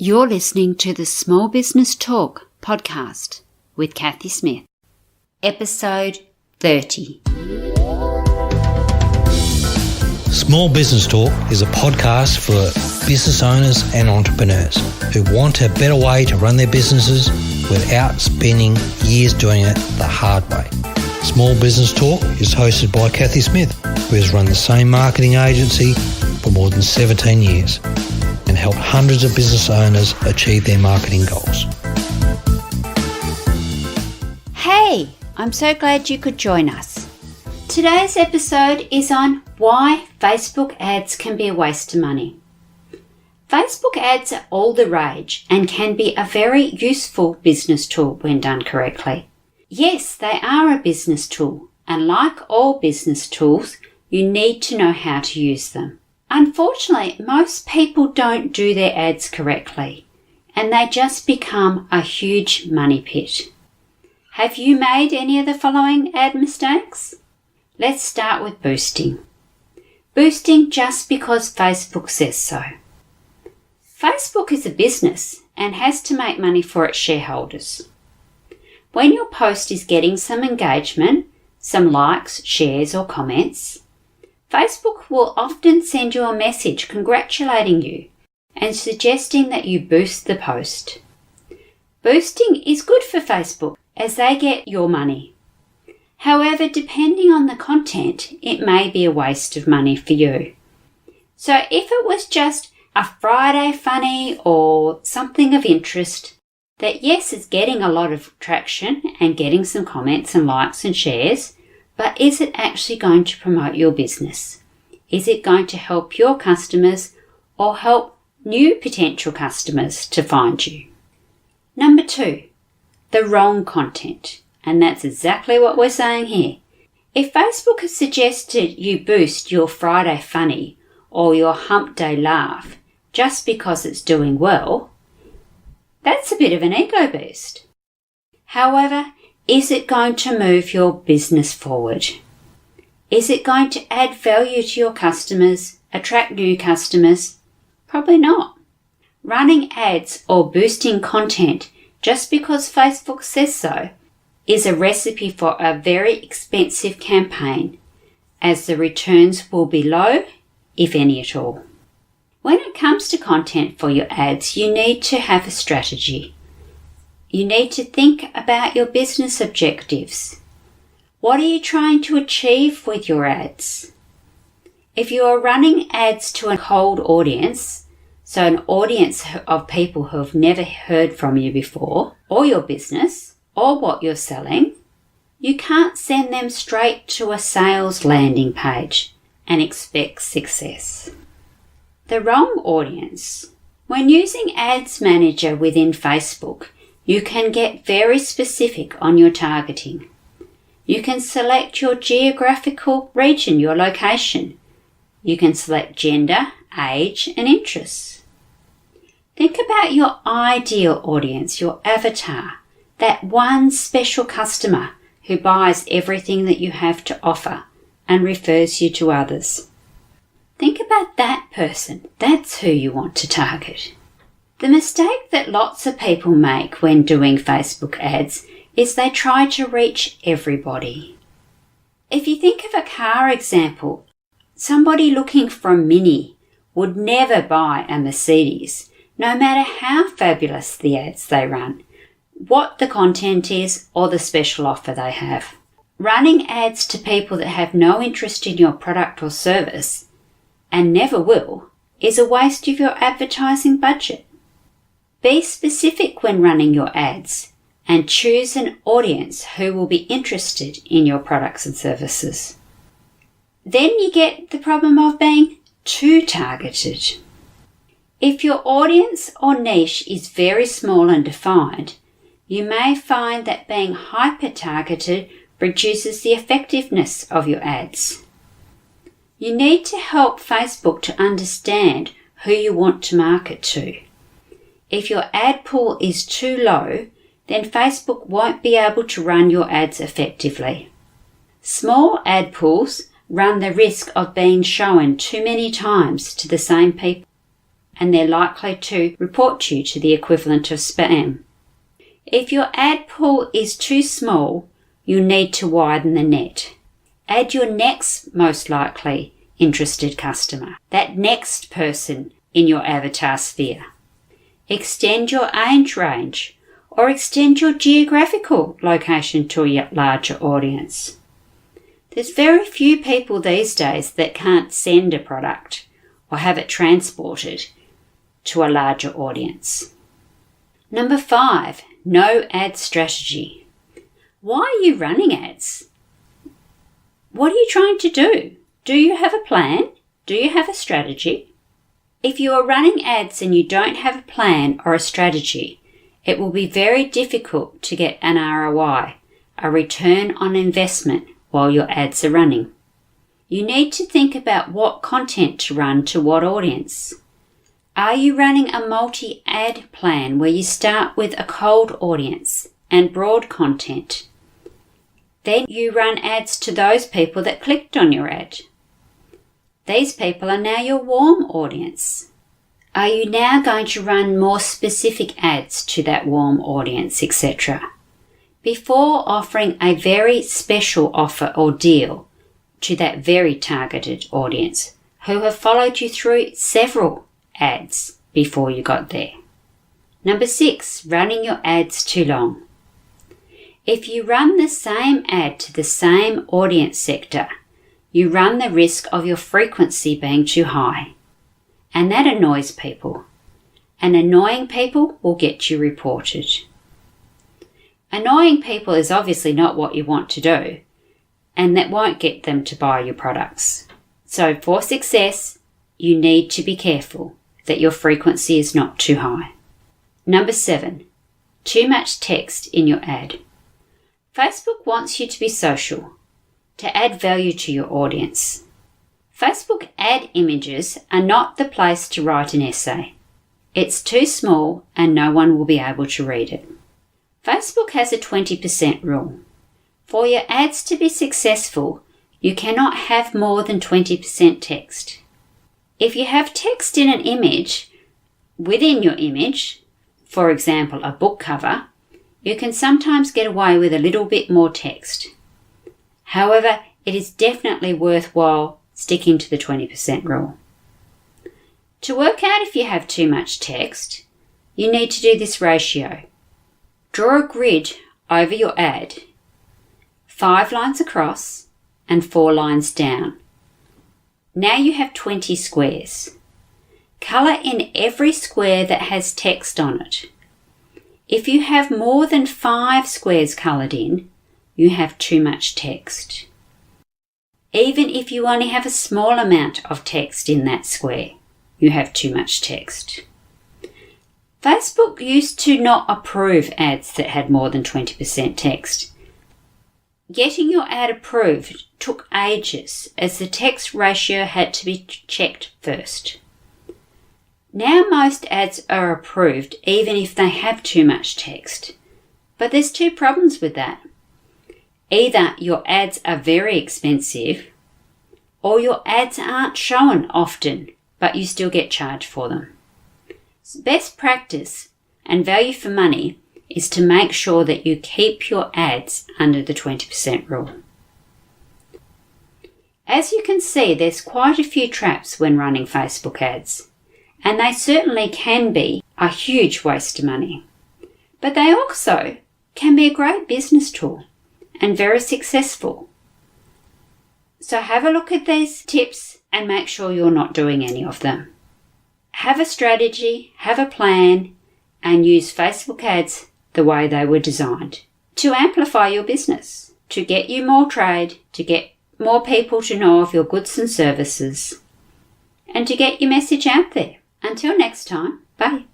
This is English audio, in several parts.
You're listening to the Small Business Talk podcast with Cathy Smith, episode 30. Small Business Talk is a podcast for business owners and entrepreneurs who want a better way to run their businesses without spending years doing it the hard way. Small Business Talk is hosted by Cathy Smith, who has run the same marketing agency for more than 17 years and helped hundreds of business owners achieve their marketing goals. Hey, I'm so glad you could join us. Today's episode is on why Facebook ads can be a waste of money. Facebook ads are all the rage and can be a very useful business tool when done correctly. Yes, they are a business tool, and like all business tools, you need to know how to use them. Unfortunately, most people don't do their ads correctly, and they just become a huge money pit. Have you made any of the following ad mistakes? Let's start with boosting. Boosting just because Facebook says so. Facebook is a business and has to make money for its shareholders. When your post is getting some engagement, some likes, shares or comments, Facebook will often send you a message congratulating you and suggesting that you boost the post. Boosting is good for Facebook as they get your money. However, depending on the content, it may be a waste of money for you. So if it was just a Friday funny or something of interest that yes is getting a lot of traction and getting some comments and likes and shares, but is it actually going to promote your business? Is it going to help your customers or help new potential customers to find you? Number 2, the wrong content. And that's exactly what we're saying here. If Facebook has suggested you boost your Friday funny or your hump day laugh just because it's doing well, that's a bit of an ego boost. However, is it going to move your business forward? Is it going to add value to your customers, attract new customers? Probably not. Running ads or boosting content just because Facebook says so is a recipe for a very expensive campaign, as the returns will be low, if any at all. When it comes to content for your ads, you need to have a strategy. You need to think about your business objectives. What are you trying to achieve with your ads? If you are running ads to a cold audience, so an audience of people who have never heard from you before, or your business, or what you're selling, you can't send them straight to a sales landing page and expect success. The wrong audience. When using Ads Manager within Facebook, you can get very specific on your targeting. You can select your geographical region, your location. You can select gender, age and interests. Think about your ideal audience, your avatar, that one special customer who buys everything that you have to offer and refers you to others. Think about that person. That's who you want to target. The mistake that lots of people make when doing Facebook ads is they try to reach everybody. If you think of a car example, somebody looking for a Mini would never buy a Mercedes, no matter how fabulous the ads they run, what the content is or the special offer they have. Running ads to people that have no interest in your product or service and never will is a waste of your advertising budget. Be specific when running your ads and choose an audience who will be interested in your products and services. Then you get the problem of being too targeted. If your audience or niche is very small and defined, you may find that being hyper-targeted reduces the effectiveness of your ads. You need to help Facebook to understand who you want to market to. If your ad pool is too low, then Facebook won't be able to run your ads effectively. Small ad pools run the risk of being shown too many times to the same people, and they're likely to report you to the equivalent of spam. If your ad pool is too small, you'll need to widen the net. Add your next most likely interested customer, that next person in your avatar sphere. Extend your age range or extend your geographical location to a larger audience. There's very few people these days that can't send a product or have it transported to a larger audience. Number 5, no ad strategy. Why are you running ads? What are you trying to do? Do you have a plan? Do you have a strategy? If you are running ads and you don't have a plan or a strategy, it will be very difficult to get an ROI, a return on investment, while your ads are running. You need to think about what content to run to what audience. Are you running a multi-ad plan where you start with a cold audience and broad content? Then you run ads to those people that clicked on your ad. These people are now your warm audience. Are you now going to run more specific ads to that warm audience, etc., before offering a very special offer or deal to that very targeted audience who have followed you through several ads before you got there? Number 6, running your ads too long. If you run the same ad to the same audience sector, you run the risk of your frequency being too high. And that annoys people. And annoying people will get you reported. Annoying people is obviously not what you want to do, and that won't get them to buy your products. So for success, you need to be careful that your frequency is not too high. Number 7, too much text in your ad. Facebook wants you to be social, to add value to your audience. Facebook ad images are not the place to write an essay. It's too small and no one will be able to read it. Facebook has a 20% rule. For your ads to be successful, you cannot have more than 20% text. If you have text in an image, within your image, for example a book cover, you can sometimes get away with a little bit more text. However, it is definitely worthwhile sticking to the 20% rule. To work out if you have too much text, you need to do this ratio. Draw a grid over your ad, 5 lines across and 4 lines down. Now you have 20 squares. Colour in every square that has text on it. If you have more than 5 squares coloured in, you have too much text. Even if you only have a small amount of text in that square, you have too much text. Facebook used to not approve ads that had more than 20% text. Getting your ad approved took ages as the text ratio had to be checked first. Now most ads are approved even if they have too much text. But there's 2 problems with that. Either your ads are very expensive or your ads aren't shown often but you still get charged for them. Best practice and value for money is to make sure that you keep your ads under the 20% rule. As you can see, there's quite a few traps when running Facebook ads, and they certainly can be a huge waste of money. But they also can be a great business tool and very successful. So have a look at these tips and make sure you're not doing any of them. Have a strategy, have a plan, and use Facebook ads the way they were designed to amplify your business, to get you more trade, to get more people to know of your goods and services, and to get your message out there. Until next time, bye.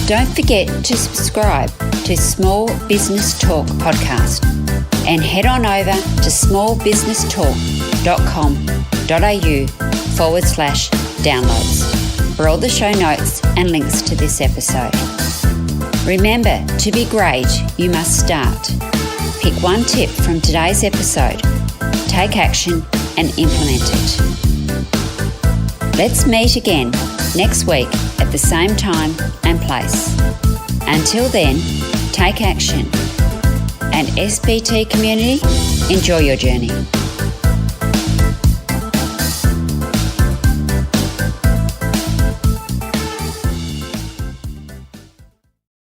Don't forget to subscribe to Small Business Talk podcast and head on over to smallbusinestalk.com.au/downloads for all the show notes and links to this episode. Remember, to be great, you must start. Pick one tip from today's episode, take action and implement it. Let's meet again next week at the same time and place. Until then, take action. And SBT community, enjoy your journey.